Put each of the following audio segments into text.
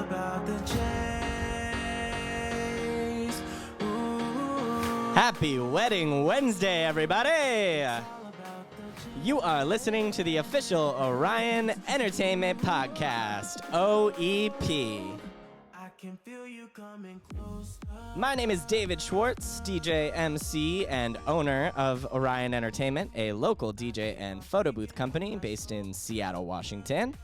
about the chase. Happy Wedding Wednesday, everybody! You are listening to the official Orion Entertainment Podcast, OEP. I can feel you coming closer. My name is David Schwartz, DJ, MC, and owner of Orion Entertainment, a local DJ and photo booth company based in Seattle, Washington.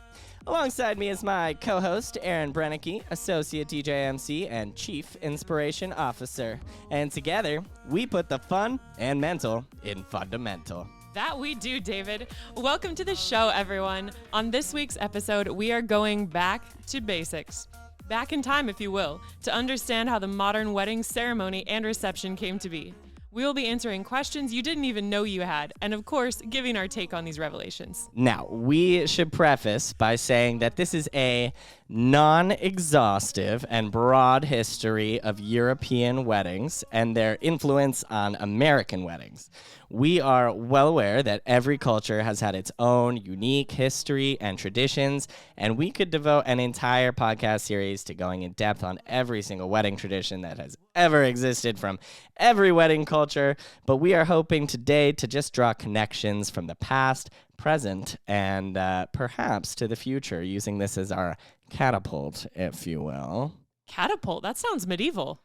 Alongside me is my co-host, Aaron Brennicky, Associate DJ MC and Chief Inspiration Officer. And together, we put the fun and mental in fundamental. That we do, David. Welcome to the show, everyone. On this week's episode, we are going back to basics. Back in time, if you will, to understand how the modern wedding ceremony and reception came to be. We will be answering questions you didn't even know you had, and of course, giving our take on these revelations. Now, we should preface by saying that this is a non-exhaustive and broad history of European weddings and their influence on American weddings. We are well aware that every culture has had its own unique history and traditions, and we could devote an entire podcast series to going in depth on every single wedding tradition that has ever existed from every wedding culture, but we are hoping today to just draw connections from the past, present, and perhaps to the future, using this as our catapult, if you will. Catapult? That sounds medieval.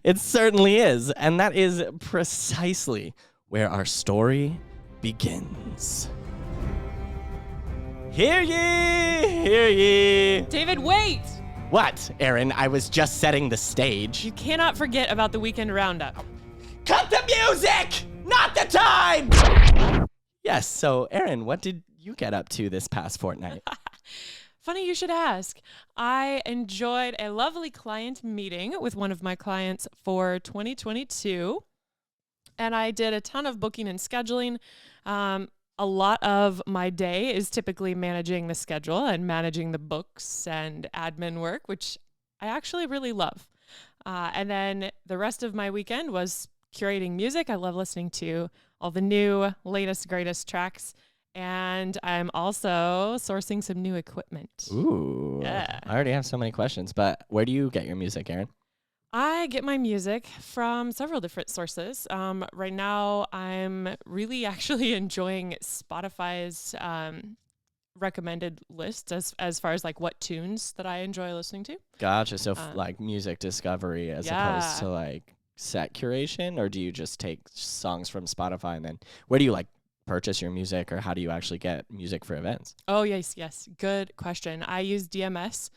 It certainly is, and that is precisely where our story begins. Hear ye! Hear ye! David, wait! What, Aaron? I was just setting the stage. You cannot forget about the weekend roundup. Cut the music! Not the time! Yes, so Aaron, what did you get up to this past fortnight? Funny you should ask. I enjoyed a lovely client meeting with one of my clients for 2022, and I did a ton of booking and scheduling. A lot of my day is typically managing the schedule and managing the books and admin work, which I actually really love. And then the rest of my weekend was curating music. I love listening to all the new, latest, greatest tracks. And I'm also sourcing some new equipment. Ooh. Yeah. I already have so many questions, but where do you get your music, Aaron? I get my music from several different sources. Right now, I'm really actually enjoying Spotify's recommended list as far as like what tunes that I enjoy listening to. Gotcha. So like music discovery as opposed to Yeah. like set curation, or do you just take songs from Spotify and then where do you like purchase your music, or how do you actually get music for events? Oh, yes. Good question. I use DMS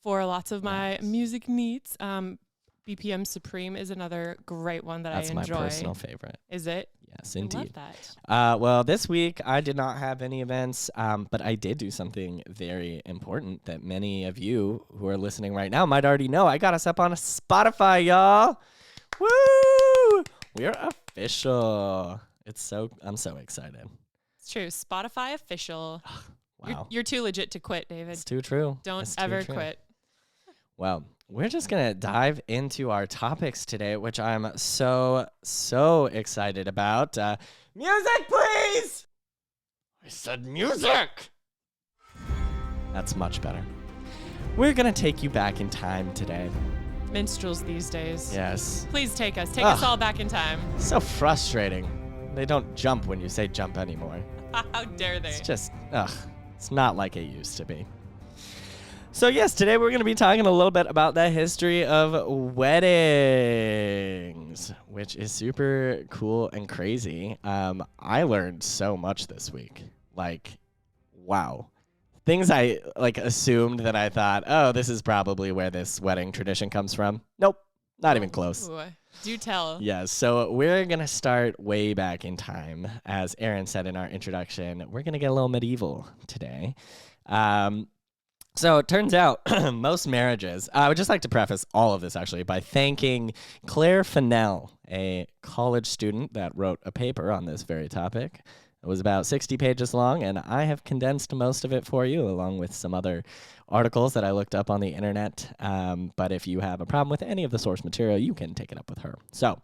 for lots of my music needs. BPM Supreme is another great one that I enjoy. That's my personal favorite. Is it? Yes, I indeed. love that. Well, this week I did not have any events, but I did do something very important that many of you who are listening right now might already know. I got us up on Spotify, y'all. Woo! We're official. I'm so excited. It's true. Spotify official. Wow. You're too legit to quit, David. It's too true. Don't It's too ever true. quit. Well, we're just going to dive into our topics today, which I'm so excited about. Music, please! I said music! That's much better. We're going to take you back in time today. Minstrels these days. Yes. Please take us. Take us all back in time. So frustrating. They don't jump when you say jump anymore. How dare they? It's just, it's not like it used to be. So yes, today we're going to be talking a little bit about the history of weddings, which is super cool and crazy. I learned so much this week. Like, wow. Things I assumed that I thought, oh, this is probably where this wedding tradition comes from. Nope, not even close. Ooh, do tell. Yes, so we're going to start way back in time. As Aaron said in our introduction, we're going to get a little medieval today. So it turns out most marriages, I would just like to preface all of this actually by thanking Claire Fennell, a college student that wrote a paper on this very topic. It was about 60 pages long, and I have condensed most of it for you, along with some other articles that I looked up on the internet. But if you have a problem with any of the source material, you can take it up with her. So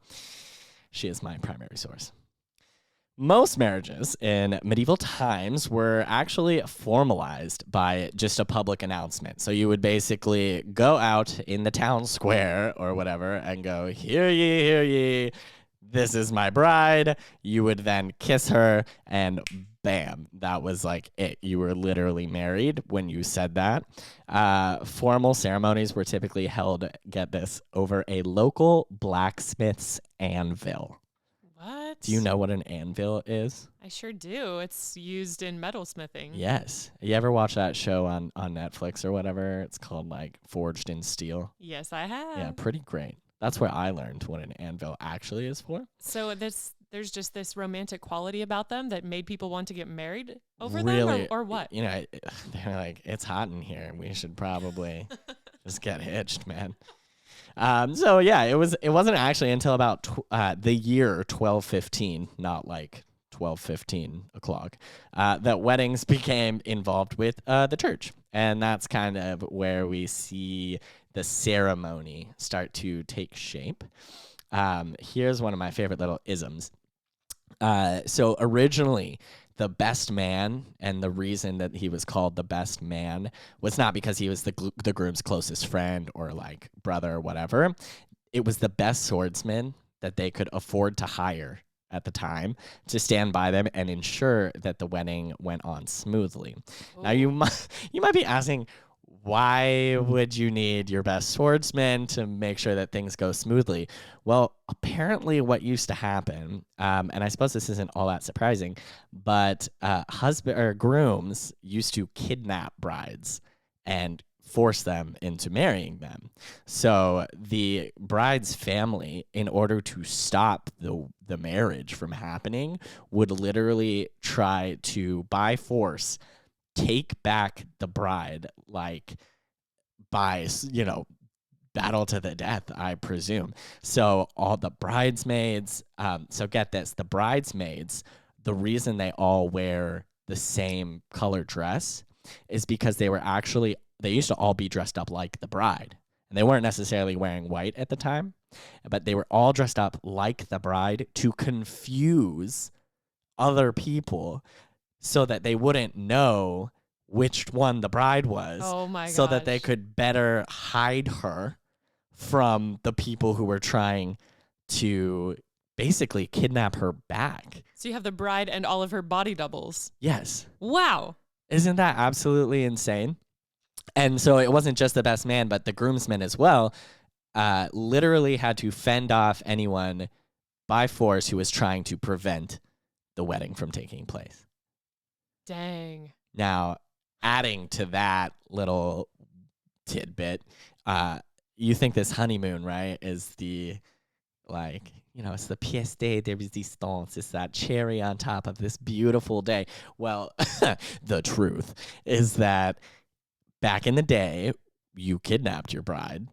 she is my primary source. Most marriages in medieval times were actually formalized by just a public announcement. So you would basically go out in the town square or whatever and go, hear ye, this is my bride. You would then kiss her and bam, that was like it. You were literally married when you said that. Formal ceremonies were typically held, get this, over a local blacksmith's anvil. What? Do you know what an anvil is? I sure do. It's used in metalsmithing. Yes. You ever watch that show on Netflix or whatever? It's called like Forged in Steel. Yes, I have. Yeah, pretty great. That's where I learned what an anvil actually is for. So there's just this romantic quality about them that made people want to get married over Really, them, or what? You know, they're like, it's hot in here. We should probably just get hitched, man. So yeah, it wasn't actually until about the year 1215, not like 12:15 o'clock, that weddings became involved with the church, and that's kind of where we see the ceremony start to take shape. Here's one of my favorite little isms. So originally, the best man, and the reason that he was called the best man was not because he was the groom's closest friend or like brother or whatever. It was the best swordsman that they could afford to hire at the time to stand by them and ensure that the wedding went on smoothly. Ooh. Now you might be asking, why would you need your best swordsman to make sure that things go smoothly? Well, apparently what used to happen, and I suppose this isn't all that surprising, but husband or grooms used to kidnap brides and force them into marrying them. So the bride's family, in order to stop the marriage from happening, would literally try to, by force, take back the bride, like by, battle to the death, I presume. So all the bridesmaids, so get this, the bridesmaids, the reason they all wear the same color dress is because they used to all be dressed up like the bride. And they weren't necessarily wearing white at the time, but they were all dressed up like the bride to confuse other people so that they wouldn't know which one the bride was. Oh my so that they gosh. could better hide her from the people who were trying to basically kidnap her back. So you have the bride and all of her body doubles. Yes. Wow. Isn't that absolutely insane? And so it wasn't just the best man, but the groomsmen as well literally had to fend off anyone by force who was trying to prevent the wedding from taking place. Dang. Now, adding to that little tidbit, you think this honeymoon, right, is the, like, it's the pièce de résistance. It's that cherry on top of this beautiful day. Well, the truth is that back in the day, you kidnapped your bride.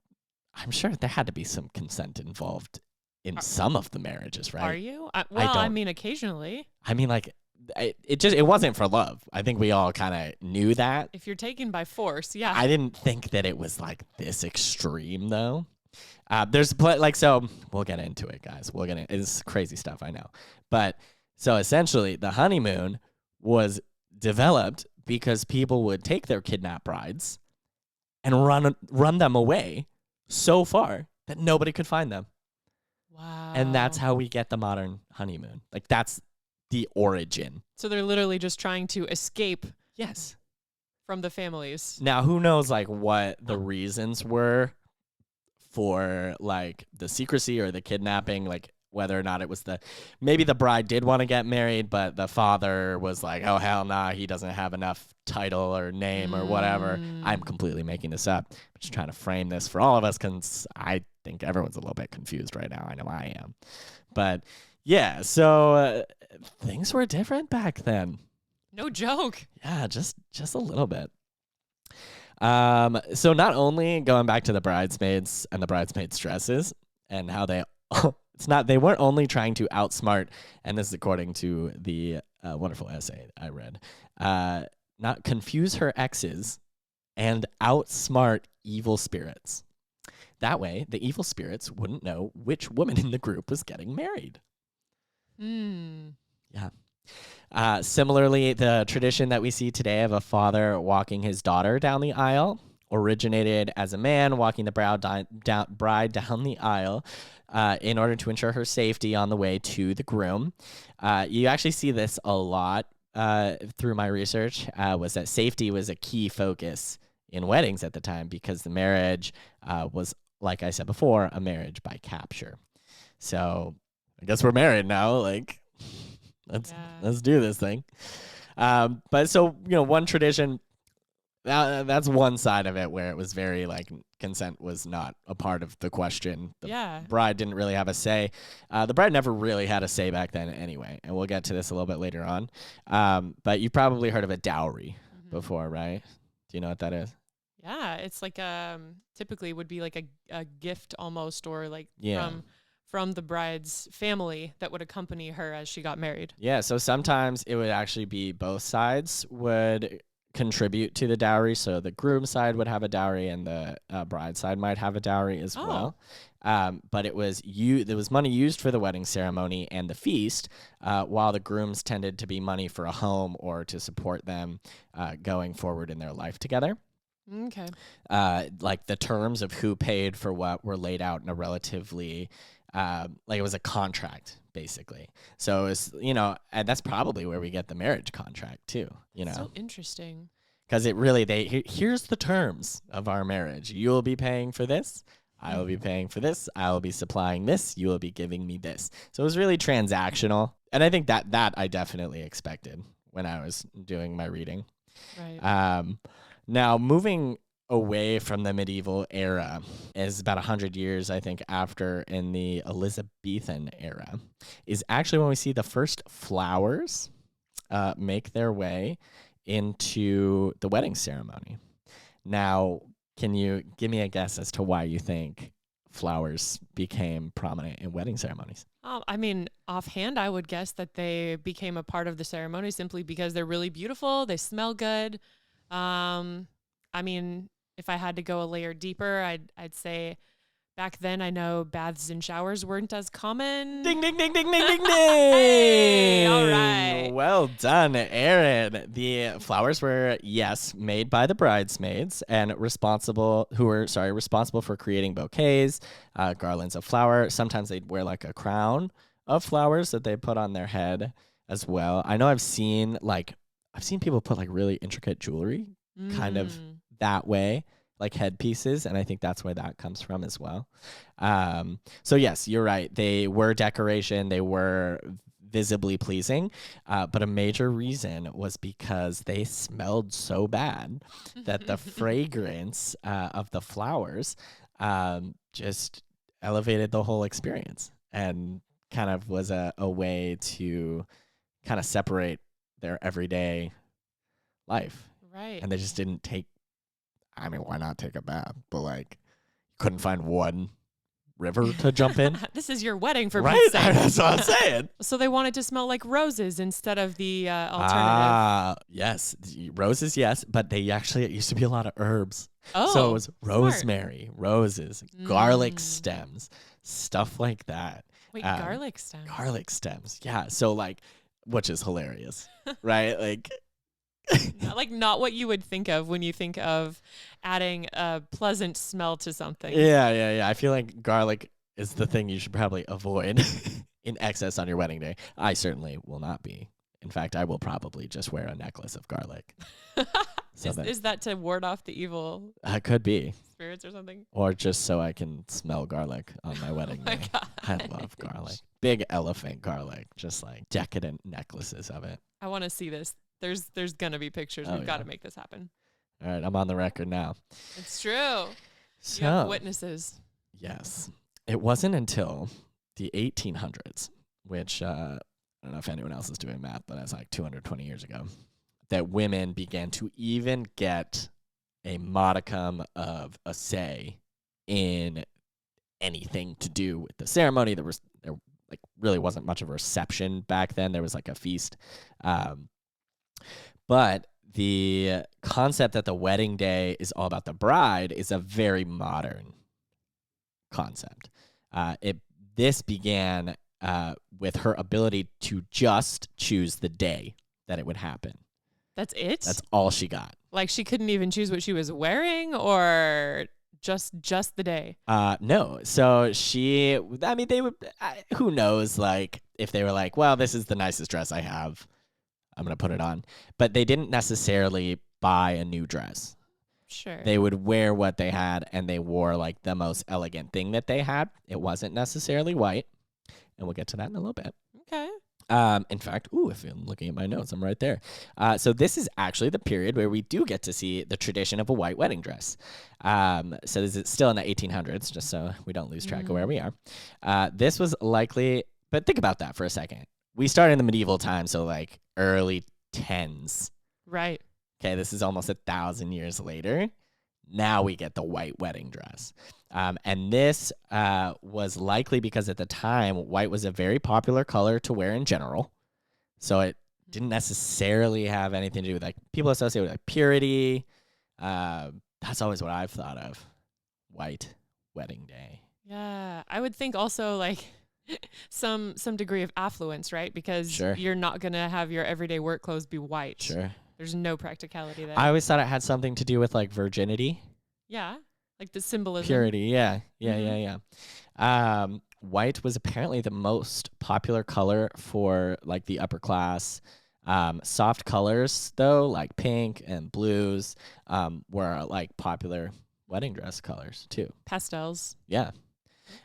I'm sure there had to be some consent involved in some of the marriages, right? Are you? I mean, occasionally. I mean, like, it wasn't for love. I think we all kind of knew that. If you're taken by force, yeah. I didn't think that it was like this extreme though. So we'll get into it, guys. It's crazy stuff, I know. But so essentially the honeymoon was developed because people would take their kidnapped brides and run them away so far that nobody could find them. Wow. And that's how we get the modern honeymoon. Like, that's the origin. So they're literally just trying to escape Yes. from the families. Now, who knows, like, what the reasons were for, like, the secrecy or the kidnapping, like, whether or not it was maybe the bride did want to get married, but the father was like, oh, hell nah, he doesn't have enough title or name or whatever. I'm completely making this up. I'm just trying to frame this for all of us because I think everyone's a little bit confused right now. I know I am. But, yeah, so things were different back then. No joke. Yeah, just a little bit. So not only going back to the bridesmaids and the bridesmaids' dresses and how they weren't only trying to outsmart, and this is according to the wonderful essay I read, not confuse her exes and outsmart evil spirits. That way, the evil spirits wouldn't know which woman in the group was getting married. Hmm. Yeah. Similarly, the tradition that we see today of a father walking his daughter down the aisle originated as a man walking the bride down the aisle in order to ensure her safety on the way to the groom. You actually see this a lot through my research, was that safety was a key focus in weddings at the time because the marriage was, like I said before, a marriage by capture. So I guess we're married now. Like, let's do this thing. But so, one tradition, that's one side of it where it was very like consent was not a part of the question. The bride didn't really have a say. The bride never really had a say back then anyway. And we'll get to this a little bit later on. But you've probably heard of a dowry before, right? Do you know what that is? Yeah, it's like typically would be like a gift almost, or like from the bride's family that would accompany her as she got married. Yeah, so sometimes it would actually be both sides would contribute to the dowry. So the groom side would have a dowry and the bride side might have a dowry as well. But there was money used for the wedding ceremony and the feast, while the grooms tended to be money for a home or to support them going forward in their life together. Okay. Like the terms of who paid for what were laid out in a relatively, like it was a contract basically. So it's, and that's probably where we get the marriage contract too, So interesting. Because it really, here's the terms of our marriage. You will be paying for this. I will be paying for this. I will be supplying this. You will be giving me this. So it was really transactional. And I think that I definitely expected when I was doing my reading. Right. Now, moving away from the medieval era is about 100 years, I think, after in the Elizabethan era, is actually when we see the first flowers make their way into the wedding ceremony. Now, can you give me a guess as to why you think flowers became prominent in wedding ceremonies? I mean, offhand, I would guess that they became a part of the ceremony simply because they're really beautiful. They smell good. I mean, if I had to go a layer deeper, I'd say back then I know baths and showers weren't as common. Ding, ding, ding, ding, ding, ding, ding. Hey, all right. Well done, Aaron. The flowers were, yes, made by the bridesmaids and responsible for creating bouquets, garlands of flower. Sometimes they'd wear like a crown of flowers that they put on their head as well. I know I've seen people put like really intricate jewelry kind of that way, like headpieces, and I think that's where that comes from as well. So yes, you're right. They were decoration. They were visibly pleasing, but a major reason was because they smelled so bad that the fragrance of the flowers just elevated the whole experience and kind of was a way to kind of separate their everyday life. Right. And they just didn't take, I mean, why not take a bath? But like, couldn't find one river to jump in. This is your wedding, for right? Pete's sake. That's what I'm saying. So they wanted to smell like roses instead of the alternative. Yes. Roses, yes. But it used to be a lot of herbs. Oh, so it was rosemary, smart. Roses, garlic stems, stuff like that. Wait, garlic stems? Garlic stems, yeah. So like, which is hilarious, right? Like, not what you would think of when you think of adding a pleasant smell to something. Yeah. I feel like garlic is the thing you should probably avoid in excess on your wedding day. I certainly will not be. In fact, I will probably just wear a necklace of garlic. Is that to ward off the evil could be spirits or something? Or just so I can smell garlic on my wedding day. God. I love garlic. Big elephant garlic, just like decadent necklaces of it. I want to see this. There's gonna be pictures. We've got to make this happen. All right, I'm on the record now. It's true. So, you have witnesses. Yes. It wasn't until the 1800s, which I don't know if anyone else is doing math, but that's like 220 years ago, that women began to even get a modicum of a say in anything to do with the ceremony. There like really wasn't much of a reception back then. There was like a feast. But the concept that the wedding day is all about the bride is a very modern concept. This began with her ability to just choose the day that it would happen. That's it? That's all she got. Like she couldn't even choose what she was wearing or just the day? No. So they would, who knows, like, if they were like, well, this is the nicest dress I have, I'm going to put it on. But they didn't necessarily buy a new dress. Sure. They would wear what they had, and they wore, like, the most elegant thing that they had. It wasn't necessarily white. And we'll get to that in a little bit. Okay. In fact, if I'm looking at my notes, I'm right there. So this is actually the period where we do get to see the tradition of a white wedding dress. So this is still in the 1800s, just so we don't lose track of where we are. This was likely, but think about that for a second. We started in the medieval times, so like early 10s. Right. Okay, this is almost 1,000 years later. Now we get the white wedding dress. And this was likely because at the time, white was a very popular color to wear in general. So it didn't necessarily have anything to do with, like, people associate with, like, purity. That's always what I've thought of. White wedding day. Yeah. I would think also like some degree of affluence, right? Because Sure. you're not going to have your everyday work clothes be white. Sure. There's no practicality there. I always thought it had something to do with, like, virginity. Yeah. Like the symbolism. Purity, yeah. White was apparently the most popular color for, like, the upper class. Soft colors, though, like pink and blues, were, like, popular wedding dress colors, too. Pastels. Yeah.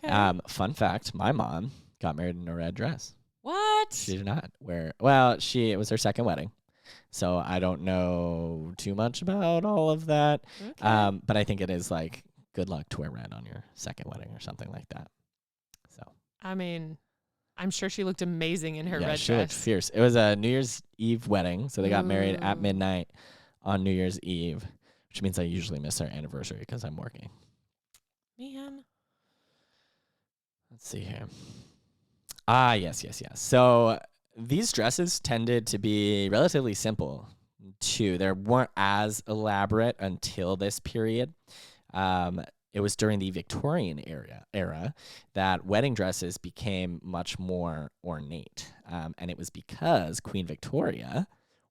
Okay. Fun fact, my mom got married in a red dress. What? She did not wear, well, it was her second wedding. So I don't know too much about all of that. Okay. But I think it is, like, good luck to wear red on your second wedding or something like that. So I mean, I'm sure she looked amazing in her yeah, red she looked dress. fierce. It was a New Year's Eve wedding, so they got married at Ooh. midnight on New Year's Eve, which means I usually miss our anniversary because I'm working. Man. Let's see here. Yes. So these dresses tended to be relatively simple, too. They weren't as elaborate until this period. It was during the Victorian era that wedding dresses became much more ornate. And it was because Queen Victoria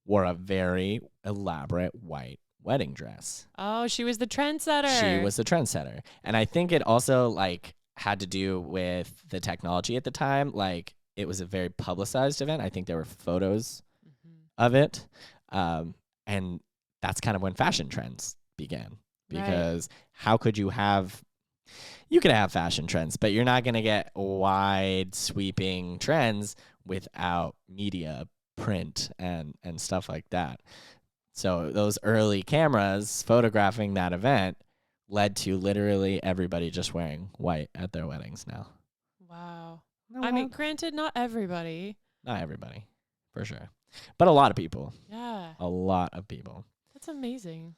wore a very elaborate white wedding dress. Oh, she was the trendsetter. She was the trendsetter. And I think it also, like, had to do with the technology at the time. Like, it was a very publicized event. I think there were photos of it. And that's kind of when fashion trends began. Because how could you have fashion trends, but you're not going to get wide sweeping trends without media, print, and stuff like that. So those early cameras photographing that event led to literally everybody just wearing white at their weddings now. Wow. No, I mean, granted, not everybody. not everybody, for sure. But a lot of people. Yeah. A lot of people. That's amazing.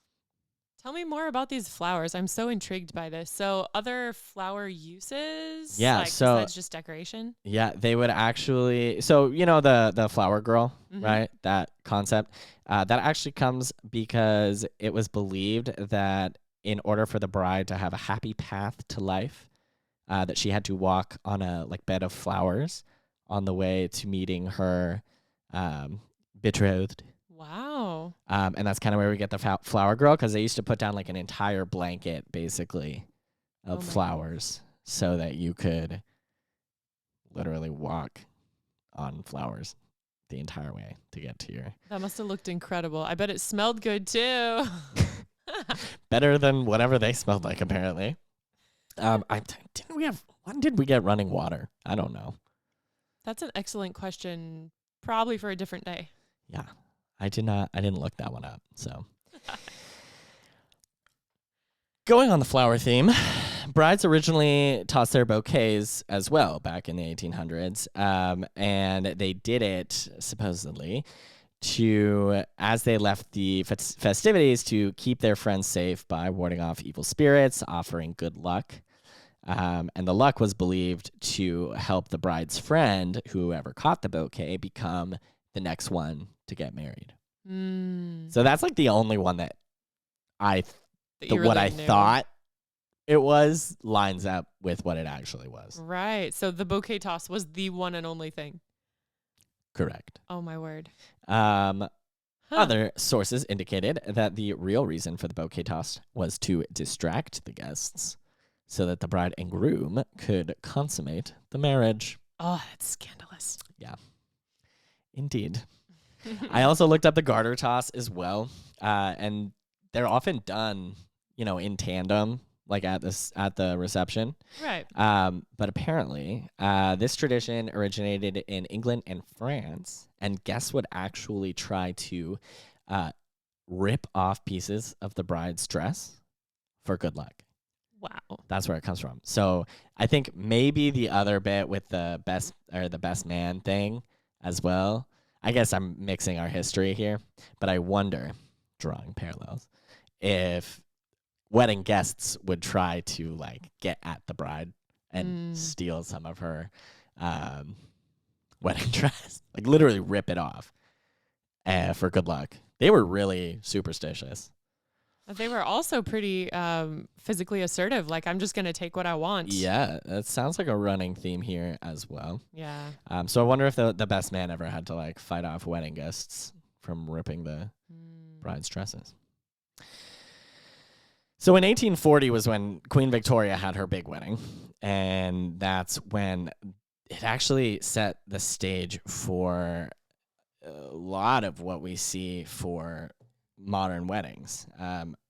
Tell me more about these flowers. I'm so intrigued by this. So other flower uses? Yeah, Like, so- besides just decoration? Yeah, they would actually. So, you know, the flower girl, Mhm. right? That concept. That actually comes because it was believed that in order for the bride to have a happy path to life, that she had to walk on a, like, bed of flowers on the way to meeting her betrothed. Wow. And that's kind of where we get the flower girl, because they used to put down, like, an entire blanket, basically, of Oh my flowers so that you could literally walk on flowers the entire way to get to your... That must have looked incredible. I bet it smelled good too. Better than whatever they smelled like, apparently. When did we get running water? I don't know. That's an excellent question. Probably for a different day. Yeah. I didn't look that one up. So going on the flower theme, brides originally tossed their bouquets as well back in the 1800s. And they did it supposedly as they left the festivities, to keep their friends safe by warding off evil spirits, offering good luck. And the luck was believed to help the bride's friend, whoever caught the bouquet, become the next one to get married. So that's, like, the only one that That you really knew. thought it was lines up with what it actually was. Right. So the bouquet toss was the one and only thing. Correct. Oh, my word. Other sources indicated that the real reason for the bouquet toss was to distract the guests so that the bride and groom could consummate the marriage. Oh, that's scandalous. Yeah, indeed. I also looked up the garter toss as well, and they're often done, in tandem, like at the reception. Right. But apparently, this tradition originated in England and France, and guests would actually try to rip off pieces of the bride's dress for good luck. Wow. That's where it comes from. So I think maybe the other bit with the best man thing as well. I guess I'm mixing our history here, but I wonder, drawing parallels, if wedding guests would try to get at the bride and steal some of her wedding dress, literally rip it off for good luck. They were really superstitious. They were also pretty physically assertive. I'm just going to take what I want. Yeah, that sounds like a running theme here as well. Yeah. So I wonder if the best man ever had to fight off wedding guests from ripping the bride's dresses. So in 1840 was when Queen Victoria had her big wedding, and that's when it actually set the stage for a lot of what we see for modern weddings.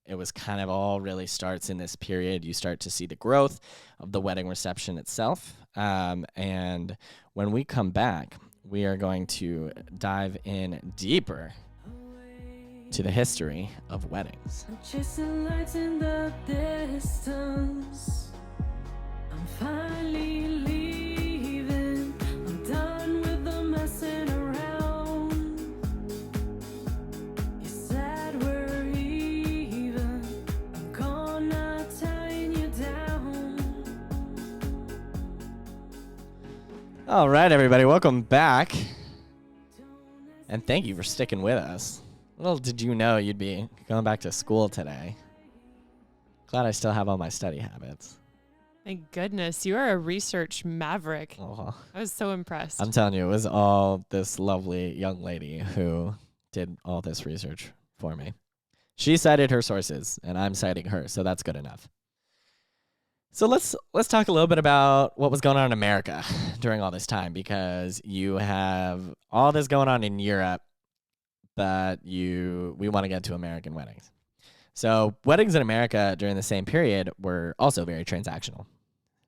It was kind of all really starts in this period. You start to see the growth of the wedding reception itself. And when we come back, we are going to dive in deeper to the history of weddings. I'm chasing lights in the distance. I'm finally leaving. I'm done with the messing around. You said we're even. I'm gonna tying you down. All right, everybody, welcome back. And thank you for sticking with us. Little did you know you'd be going back to school today. Glad I still have all my study habits. Thank goodness. You are a research maverick. Oh, I was so impressed. I'm telling you, it was all this lovely young lady who did all this research for me. She cited her sources, and I'm citing her, so that's good enough. So let's talk a little bit about what was going on in America during all this time, because you have all this going on in Europe, but we want to get to American weddings. So weddings in America during the same period were also very transactional,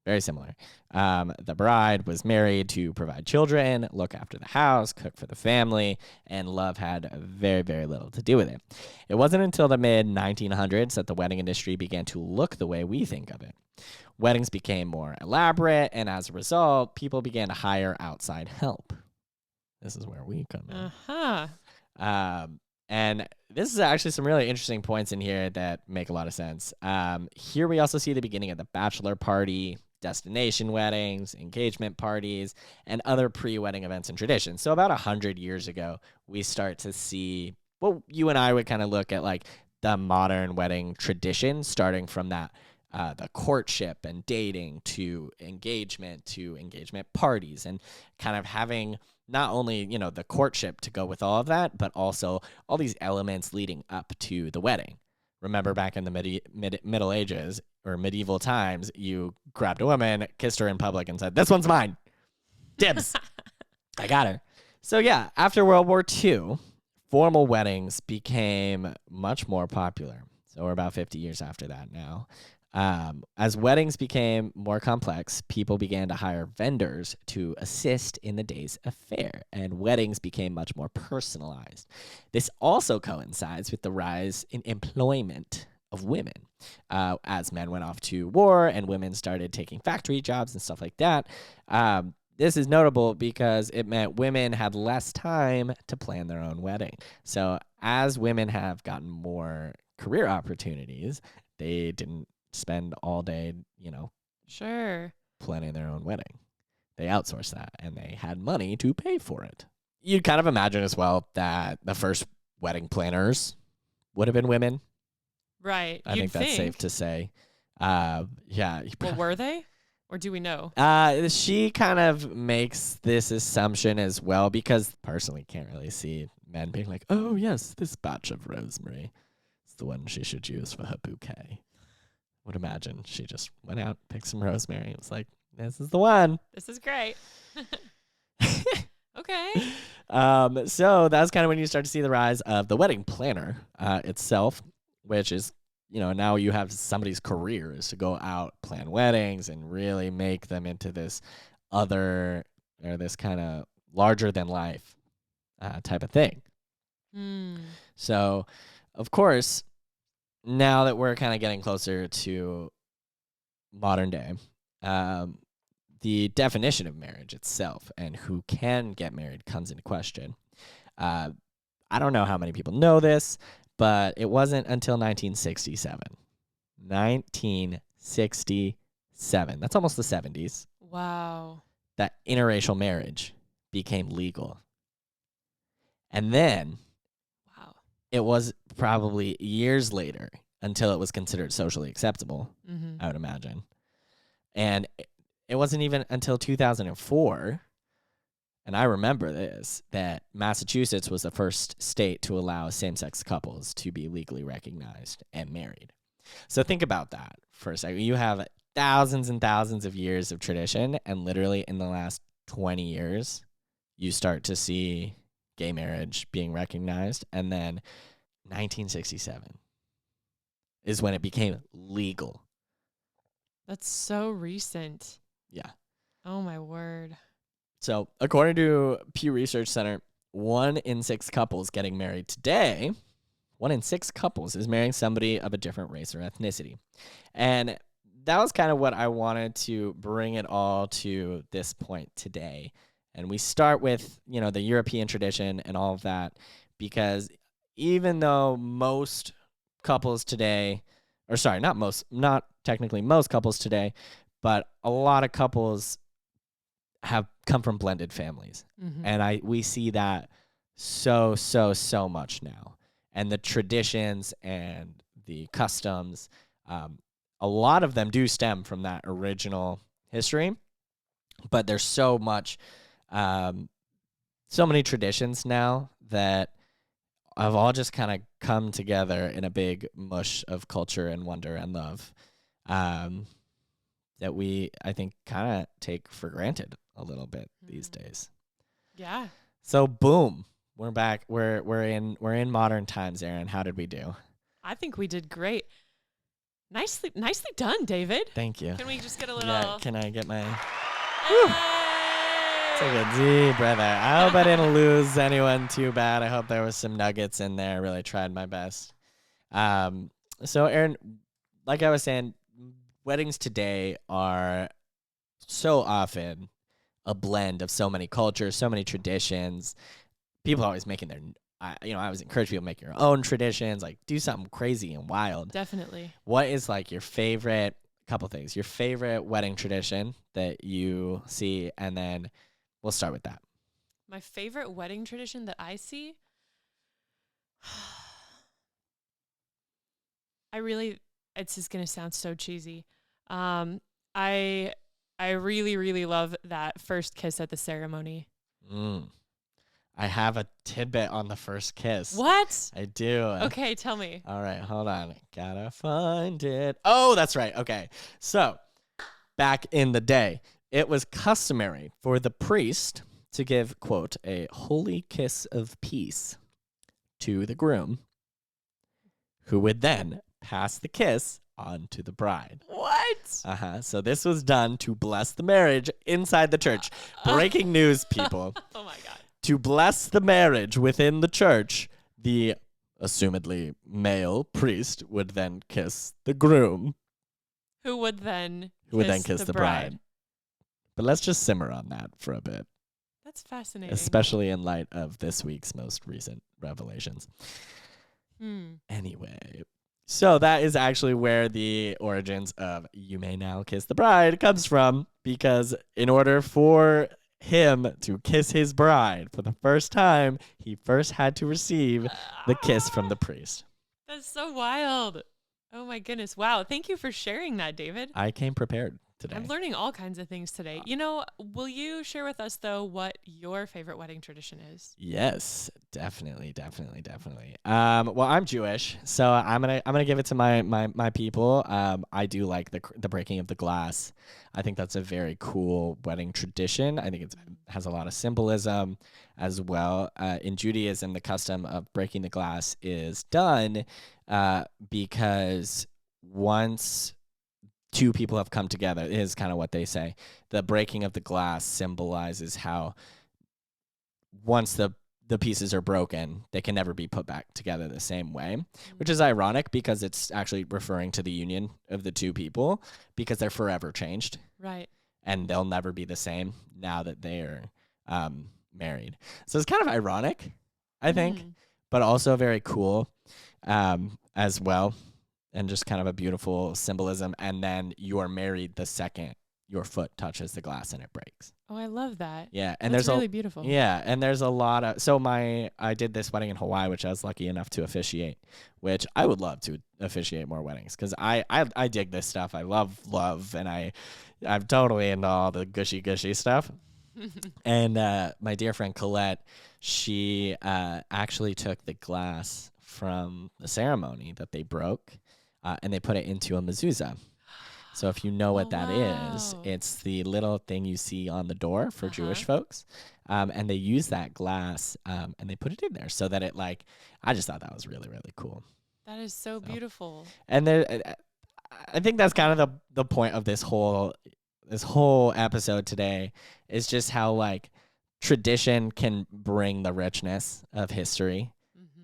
very similar. The bride was married to provide children, look after the house, cook for the family, and love had very, very little to do with it. It wasn't until the mid-1900s that the wedding industry began to look the way we think of it. Weddings became more elaborate, and as a result, people began to hire outside help. This is where we come in. Uh-huh. And this is actually some really interesting points in here that make a lot of sense. Here we also see the beginning of the bachelor party, destination weddings, engagement parties, and other pre-wedding events and traditions. So about 100 years ago, we start to see what you and I would kind of look at the modern wedding tradition, starting from that the courtship and dating to engagement parties, and kind of having not only, the courtship to go with all of that, but also all these elements leading up to the wedding. Remember back in the Middle Ages or medieval times, you grabbed a woman, kissed her in public, and said, "This one's mine. Dibs. I got her." So yeah, after World War II, formal weddings became much more popular. So we're about 50 years after that now. As weddings became more complex, people began to hire vendors to assist in the day's affair, and weddings became much more personalized. This also coincides with the rise in employment of women. As men went off to war and women started taking factory jobs and stuff like that, this is notable because it meant women had less time to plan their own wedding. So as women have gotten more career opportunities, they didn't spend all day, Sure. planning their own wedding. They outsourced that, and they had money to pay for it. You'd kind of imagine as well that the first wedding planners would have been women. Right. I think that's safe to say. Yeah. Well, were they? Or do we know? She kind of makes this assumption as well because personally can't really see men being like, oh yes, this batch of rosemary is the one she should use for her bouquet. Would imagine she just went out, picked some rosemary, and was like, this is the one. This is great. Okay. So that's kind of when you start to see the rise of the wedding planner itself, which is, now you have somebody's career is to go out, plan weddings, and really make them into this this kind of larger than life type of thing. So, of course, now that we're kind of getting closer to modern day, the definition of marriage itself and who can get married comes into question. I don't know how many people know this, but it wasn't until 1967. 1967. That's almost the 70s. Wow. That interracial marriage became legal. And then Wow. it was probably years later until it was considered socially acceptable, I would imagine. And it wasn't even until 2004, and I remember this, that Massachusetts was the first state to allow same-sex couples to be legally recognized and married. So think about that for a second. You have thousands and thousands of years of tradition, and literally in the last 20 years, you start to see gay marriage being recognized, and then 1967 is when it became legal. That's so recent. Yeah. Oh, my word. So, according to Pew Research Center, 1 in 6 couples getting married today, 1 in 6 couples is marrying somebody of a different race or ethnicity. And that was kind of what I wanted to bring it all to this point today. And we start with, the European tradition and all of that, because even though most couples today, not technically most couples today, but a lot of couples have come from blended families. And we see that so much now. And the traditions and the customs, a lot of them do stem from that original history, but there's so many traditions now that have all just kind of come together in a big mush of culture and wonder and love. That we, I think, kind of take for granted a little bit these days. Yeah. So boom, we're back. We're in modern times, Erin. How did we do? I think we did great. Nicely done, David. Thank you. Can we just get a little? Yeah. Can I get my? Hey! Take a deep breath there. I hope I didn't lose anyone too bad. I hope there was some nuggets in there. I really tried my best. So Erin, like I was saying, weddings today are so often a blend of so many cultures, so many traditions. People are always making I always encourage people to make your own traditions, like do something crazy and wild. Definitely. What is like your favorite, couple things, your favorite wedding tradition that you see, and then we'll start with that. My favorite wedding tradition that I see, it's just going to sound so cheesy. I really, really love that first kiss at the ceremony. I have a tidbit on the first kiss. What? I do. Okay, tell me. All right, hold on. Gotta find it. Oh, that's right. Okay. So, back in the day, it was customary for the priest to give, quote, a holy kiss of peace to the groom, who would then pass the kiss on to the bride. What? So this was done to bless the marriage inside the church. Breaking news, people. Oh my God. To bless the marriage within the church, the assumedly male priest would then kiss the groom, who would then kiss the bride. But let's just simmer on that for a bit. That's fascinating. Especially in light of this week's most recent revelations. Anyway, so that is actually where the origins of "You May Now Kiss the Bride" comes from, because in order for him to kiss his bride for the first time, he first had to receive the kiss from the priest. That's so wild. Oh my goodness. Wow. Thank you for sharing that, David. I came prepared today. I'm learning all kinds of things today. You know, will you share with us though what your favorite wedding tradition is? Yes, definitely. Well, I'm Jewish, so I'm gonna give it to my people. I do like the breaking of the glass. I think that's a very cool wedding tradition. I think it has a lot of symbolism as well. In Judaism, the custom of breaking the glass is done because once two people have come together, is kind of what they say. The breaking of the glass symbolizes how once the pieces are broken, they can never be put back together the same way, which is ironic because it's actually referring to the union of the two people because they're forever changed Right. and they'll never be the same now that they're married. So it's kind of ironic, I think, but also very cool as well, and just kind of a beautiful symbolism. And then you are married the second your foot touches the glass and it breaks. Oh, I love that. Yeah, and That's there's really beautiful. Yeah, and there's a lot of I did this wedding in Hawaii, which I was lucky enough to officiate, which I would love to officiate more weddings because I dig this stuff. I love, and I'm totally into all the gushy stuff. And my dear friend Colette, she actually took the glass from the ceremony that they broke, and they put it into a mezuzah. So if you know what that is, wow. it's the little thing you see on the door for Jewish folks. And they use that glass and they put it in there so that it I just thought that was really, really cool. That is so beautiful. And I think that's kind of the point of this whole episode today is just how tradition can bring the richness of history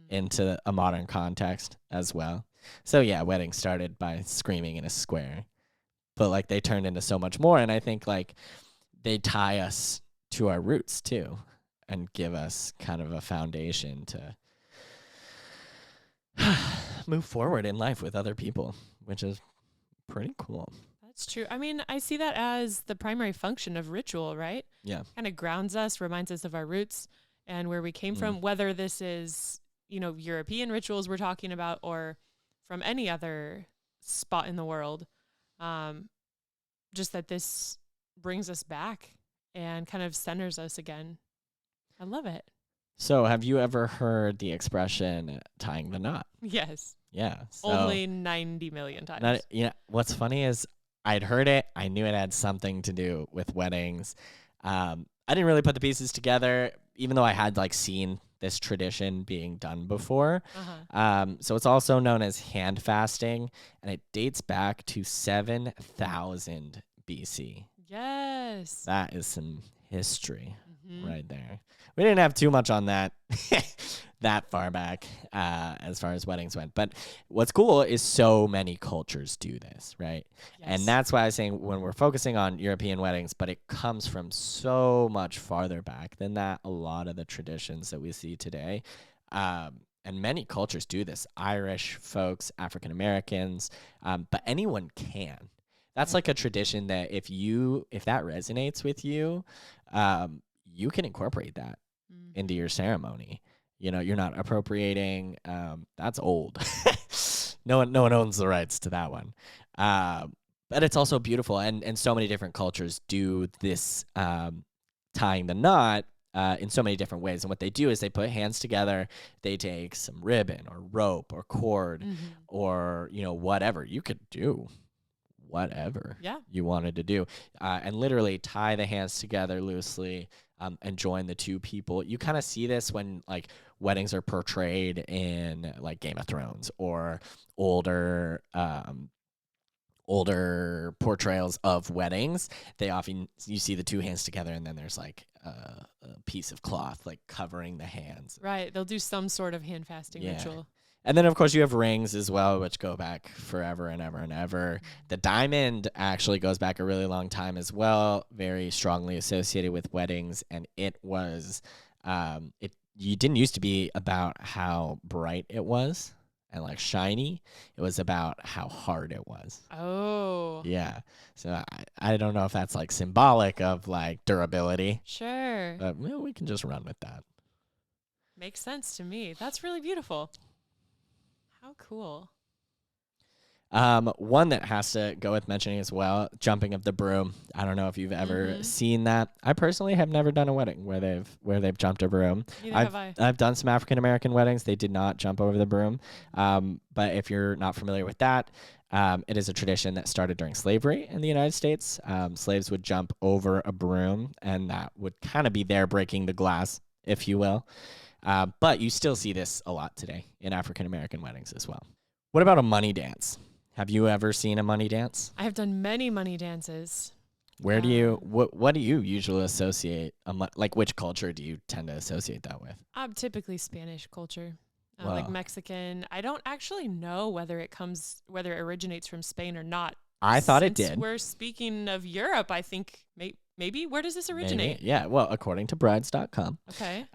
into a modern context as well. So yeah, weddings started by screaming in a square, but they turned into so much more. And I think they tie us to our roots too and give us kind of a foundation to move forward in life with other people, which is pretty cool. That's true. I mean, I see that as the primary function of ritual, right? Yeah. Kind of grounds us, reminds us of our roots and where we came from, whether this is, European rituals we're talking about or from any other spot in the world. Just that this brings us back and kind of centers us again. I love it. So have you ever heard the expression tying the knot? Yes. Yeah. So Only 90 million times. What's funny is I'd heard it. I knew it had something to do with weddings. I didn't really put the pieces together, even though I had seen this tradition being done before. So it's also known as hand fasting, and it dates back to 7,000 BC. Yes. That is some history right there. We didn't have too much on that that far back as far as weddings went. But what's cool is so many cultures do this, right? Yes. And that's why I was saying when we're focusing on European weddings, but it comes from so much farther back than that, a lot of the traditions that we see today. And many cultures do this. Irish folks, African Americans, but anyone can. That's a tradition that if that resonates with you, you can incorporate that into your ceremony. You're not appropriating. That's old. No one owns the rights to that one. But it's also beautiful, and so many different cultures do this tying the knot in so many different ways. And what they do is they put hands together. They take some ribbon or rope or cord or whatever. You could do whatever you wanted to do, and literally tie the hands together loosely and join the two people. You kind of see this when weddings are portrayed in Game of Thrones or older portrayals of weddings. You see the two hands together, and then there's a piece of cloth covering the hands. Right. They'll do some sort of hand fasting ritual. And then, of course, you have rings as well, which go back forever and ever and ever. The diamond actually goes back a really long time as well, very strongly associated with weddings. And it was, you didn't used to be about how bright it was and shiny. It was about how hard it was. Oh. Yeah. So I don't know if that's symbolic of durability. Sure. But we can just run with that. Makes sense to me. That's really beautiful. How cool. One that has to go with mentioning as well, jumping of the broom. I don't know if you've ever seen that. I personally have never done a wedding where they've jumped a broom. Neither have I. I've done some African American weddings. They did not jump over the broom. But if you're not familiar with that, it is a tradition that started during slavery in the United States. Slaves would jump over a broom, and that would kind of be their breaking the glass, if you will. But you still see this a lot today in African American weddings as well. What about a money dance? Have you ever seen a money dance? I have done many money dances. Where do you what do you usually associate like which culture do you tend to associate that with? Typically Spanish culture, Wow. like Mexican. I don't actually know whether it originates from Spain or not. I thought it Since did. We're speaking of Europe. I think maybe where does this originate? Maybe. Yeah, well, according to brides.com, Okay.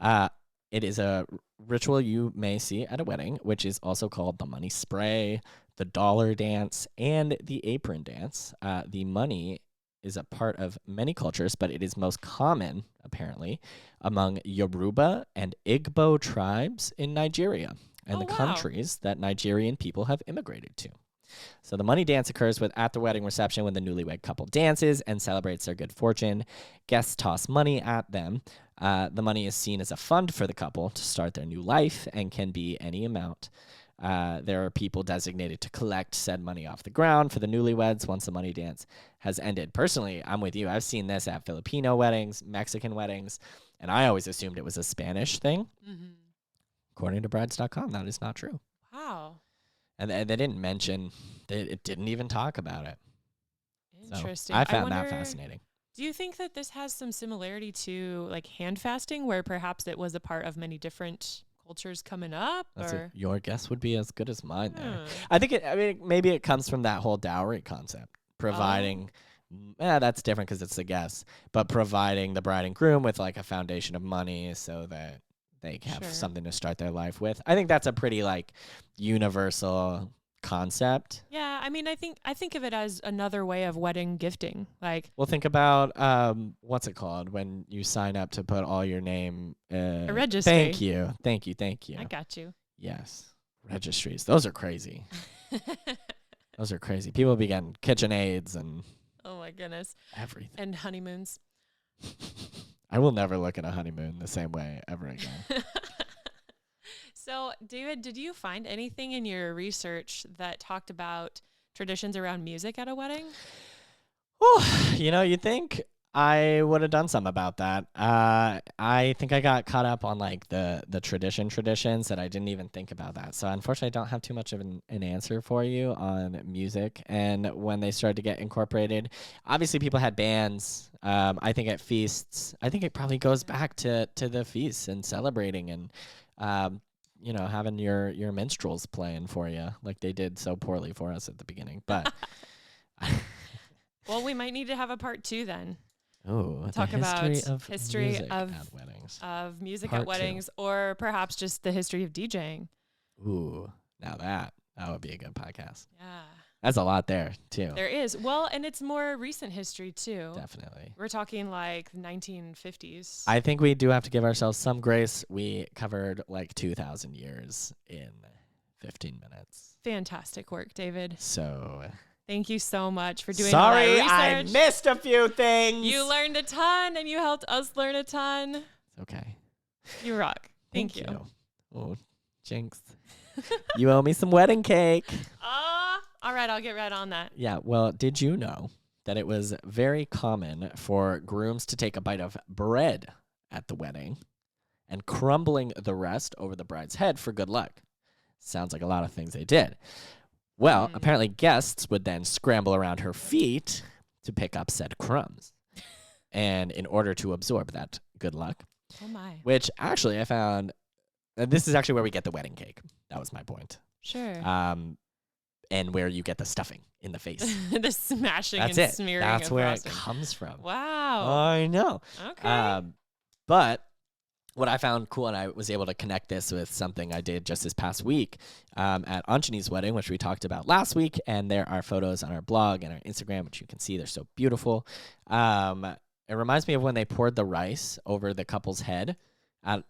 it is a ritual you may see at a wedding, which is also called the money spray, the dollar dance, and the apron dance. The money is a part of many cultures, but it is most common, apparently, among Yoruba and Igbo tribes in Nigeria and Oh, the wow. countries that Nigerian people have immigrated to. So the money dance occurs at the wedding reception when the newlywed couple dances and celebrates their good fortune. Guests toss money at them. The money is seen as a fund for the couple to start their new life and can be any amount. There are people designated to collect said money off the ground for the newlyweds once the money dance has ended. Personally, I'm with you. I've seen this at Filipino weddings, Mexican weddings, and I always assumed it was a Spanish thing. Mm-hmm. According to brides.com, that is not true. Wow. And they didn't mention, it didn't even talk about it. So Interesting. I found that wonder, fascinating. Do you think that this has some similarity to like hand fasting, where perhaps it was a part of many different cultures coming up? Your guess would be as good as mine there. Hmm. I think maybe it comes from that whole dowry concept, providing. That's different because it's a guess, but providing the bride and groom with like a foundation of money so that they have Sure. something to start their life with. I think that's a pretty like universal concept. Yeah, I mean, I think of it as another way of wedding gifting. Like Well, think about what's it called when you sign up to put all your name. a registry. Thank you. I got you. Yes, registries. Those are crazy. Those are crazy. People be getting KitchenAids and Oh my goodness. everything. And honeymoons. I will never look at a honeymoon the same way ever again. So, David, did you find anything in your research that talked about traditions around music at a wedding? You think I would have done some about that. I think I got caught up on like the traditions that I didn't even think about that. So unfortunately, I don't have too much of an answer for you on music and when they started to get incorporated. Obviously, people had bands. I think at feasts, I think it probably goes back to the feasts and celebrating and having your minstrels playing for you like they did so poorly for us at the beginning. But Well, we might need to have a part 2 then. oh, Talk the history about of history music of- at weddings. Of music Part at weddings, or perhaps just the history of DJing. Ooh, now that would be a good podcast. Yeah. That's a lot there too. There is. Well, and it's more recent history too. Definitely. We're talking like 1950s. I think we do have to give ourselves some grace. We covered like 2,000 years in 15 minutes. Fantastic work, David. So Thank you so much for doing sorry, all that research. I missed a few things. You learned a ton and you helped us learn a ton. It's okay. You rock. Thank you. Oh, jinx. You owe me some wedding cake. All right, I'll get right on that. Yeah, well, did you know that it was very common for grooms to take a bite of bread at the wedding and crumbling the rest over the bride's head for good luck? Sounds like a lot of things they did. Well, apparently guests would then scramble around her feet to pick up said crumbs. And in order to absorb that good luck, Oh my. which actually I found, this is actually where we get the wedding cake. That was my point. Sure. And where you get the stuffing in the face. The smashing That's and it. smearing That's of where frosting. it comes from. Wow. I know. Okay. But what I found cool, and I was able to connect this with something I did just this past week at Anjani's wedding, which we talked about last week. And there are photos on our blog and our Instagram, which you can see. They're so beautiful. It reminds me of when they poured the rice over the couple's head at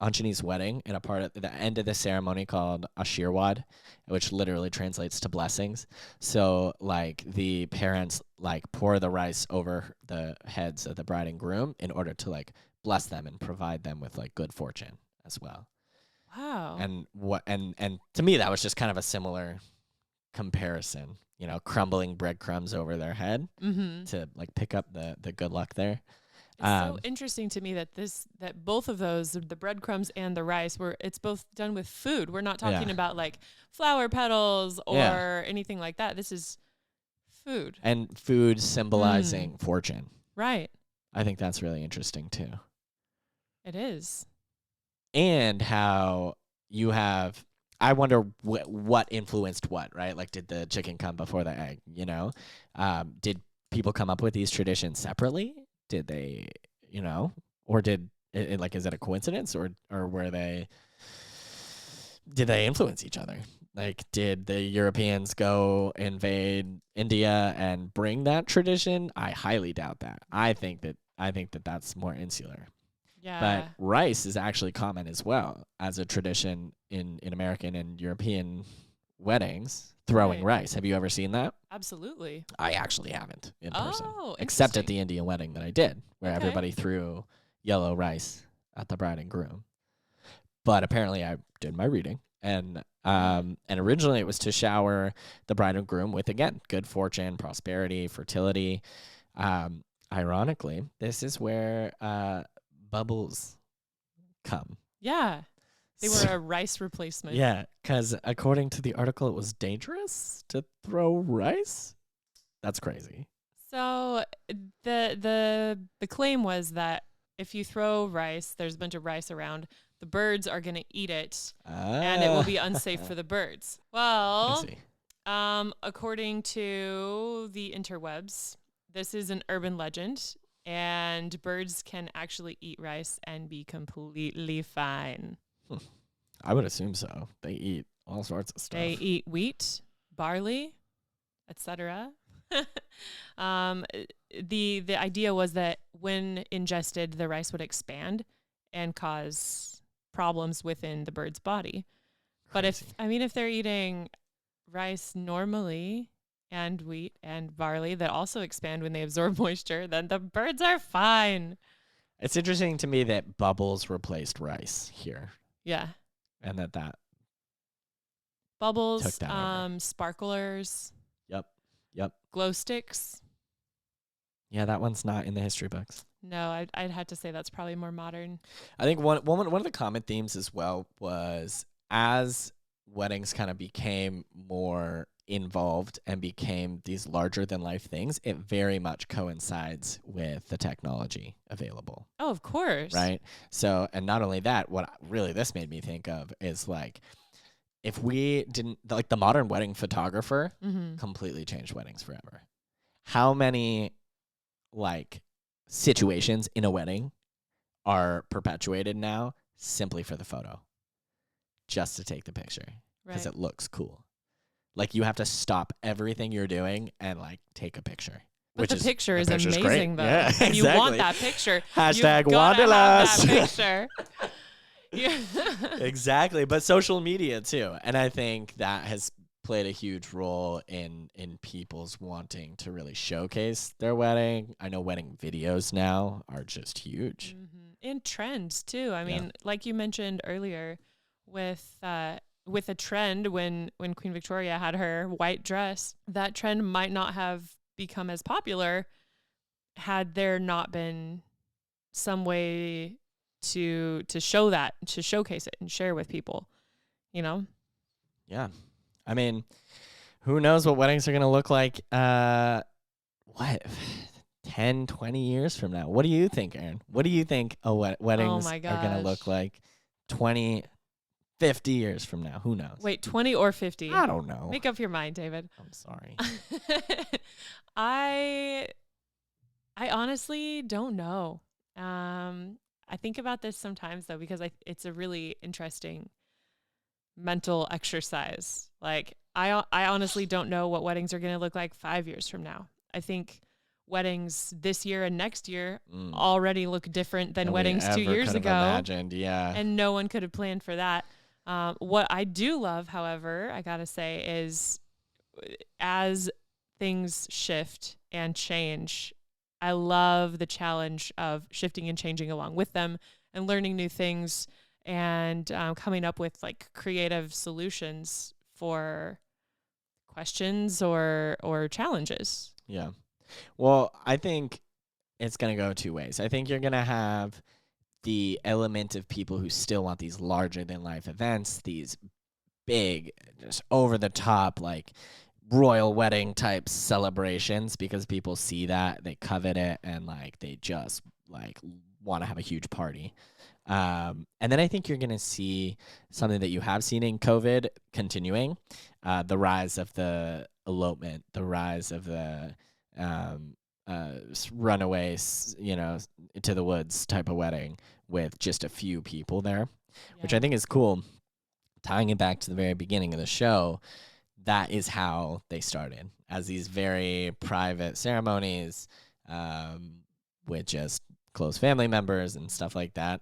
Anjani's wedding in a part at the end of the ceremony called Ashirwad, which literally translates to blessings. So like the parents like pour the rice over the heads of the bride and groom in order to like bless them and provide them with like good fortune as well. Wow. And to me that was just kind of a similar comparison, crumbling breadcrumbs over their head to like pick up the good luck there. It's so interesting to me that both of those, the breadcrumbs and the rice, it's both done with food. We're not talking about like flower petals or anything like that. This is food. And food symbolizing fortune. Right. I think that's really interesting too. It is. And how you have, I wonder what influenced what, right? Like, did the chicken come before the egg, Did people come up with these traditions separately? Did they, or did it like, is it a coincidence or did they influence each other? Like, did the Europeans go invade India and bring that tradition? I highly doubt that. I think that that's more insular. Yeah. But rice is actually common as well as a tradition in American and European weddings. Throwing rice. Have you ever seen that? Absolutely. I actually haven't in person. Oh, except at the Indian wedding that I did, where Okay. everybody threw yellow rice at the bride and groom. But apparently I did my reading. And originally it was to shower the bride and groom with, again, good fortune, prosperity, fertility. Ironically, this is where bubbles come. Yeah. They were a rice replacement. Yeah, because according to the article, it was dangerous to throw rice. That's crazy. So the claim was that if you throw rice, there's a bunch of rice around, the birds are going to eat it, and it will be unsafe for the birds. Well, according to the interwebs, this is an urban legend, and birds can actually eat rice and be completely fine. I would assume so. They eat all sorts of stuff. They eat wheat, barley, etc. The idea was that when ingested, the rice would expand and cause problems within the bird's body. But if they're eating rice normally and wheat and barley that also expand when they absorb moisture, then the birds are fine. It's interesting to me that bubbles replaced rice here. Yeah. And that bubbles, took that over. Sparklers. Yep. Glow sticks. Yeah, that one's not in the history books. No, I'd have to say that's probably more modern. I think one of the common themes as well was as weddings kind of became more involved and became these larger than life things, it very much coincides with the technology available. Oh, of course. Right? So, and not only that, what really this made me think of is like, if we didn't, like the modern wedding photographer completely changed weddings forever. How many like situations in a wedding are perpetuated now simply for the photo, just to take the picture because it looks cool. Like you have to stop everything you're doing and like take a picture. But the picture is amazing great. though. Yeah, and you want that picture. Hashtag You've gotta Wanderlust. have that picture. Yeah. Exactly. But social media too. And I think that has played a huge role in people's wanting to really showcase their wedding. I know wedding videos now are just huge. And trends too. I mean, like you mentioned earlier with a trend when Queen Victoria had her white dress, that trend might not have become as popular had there not been some way to show that, to showcase it and share with people, Yeah. I mean, who knows what weddings are going to look like 10, 20 years from now? What do you think, Aaron? What do you think weddings are going to look like 20, 50 years from now? Who knows? Wait, 20 or 50? I don't know. Make up your mind, David. I'm sorry. I honestly don't know. I think about this sometimes though, because it's a really interesting mental exercise. Like I honestly don't know what weddings are going to look like 5 years from now. I think weddings this year and next year Mm. already look different than Than we weddings 2 ever years could have ago. Imagined, yeah. And no one could have planned for that. What I do love, however, I gotta say, is as things shift and change, I love the challenge of shifting and changing along with them and learning new things and coming up with like creative solutions for questions or challenges. Yeah. Well, I think it's going to go two ways. I think you're going to have the element of people who still want these larger than life events, these big, just over the top, like royal wedding type celebrations, because people see that, they covet it, and like they just like want to have a huge party. And then I think you're going to see something that you have seen in COVID continuing, the rise of the elopement, the rise of the runaways, to the woods type of wedding with just a few people there, which I think is cool. Tying it back to the very beginning of the show, that is how they started, as these very private ceremonies with just close family members and stuff like that.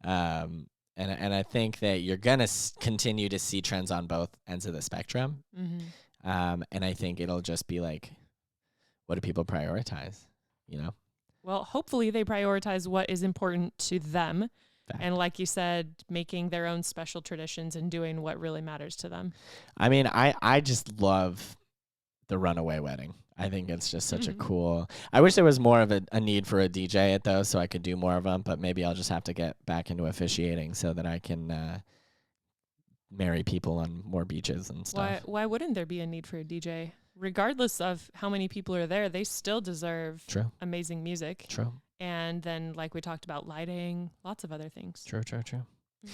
And I think that you're going to continue to see trends on both ends of the spectrum. Mm-hmm. And I think it'll just be like, what do people prioritize, Well, hopefully they prioritize what is important to them. Fact. And like you said, making their own special traditions and doing what really matters to them. I mean, I just love the runaway wedding. I think it's just such a cool. I wish there was more of a need for a DJ at those, so I could do more of them. But maybe I'll just have to get back into officiating so that I can marry people on more beaches and stuff. Why wouldn't there be a need for a DJ? Regardless of how many people are there, they still deserve True. amazing music. True. And then, like we talked about, lighting, lots of other things. True. Mm-hmm.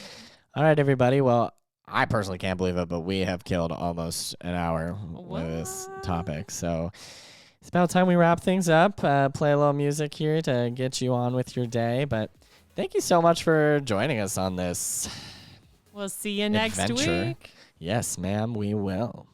All right, everybody. Well, I personally can't believe it, but we have killed almost an hour with this topic. So it's about time we wrap things up, play a little music here to get you on with your day. But thank you so much for joining us on this. We'll see you next adventure. week. Yes, ma'am, we will.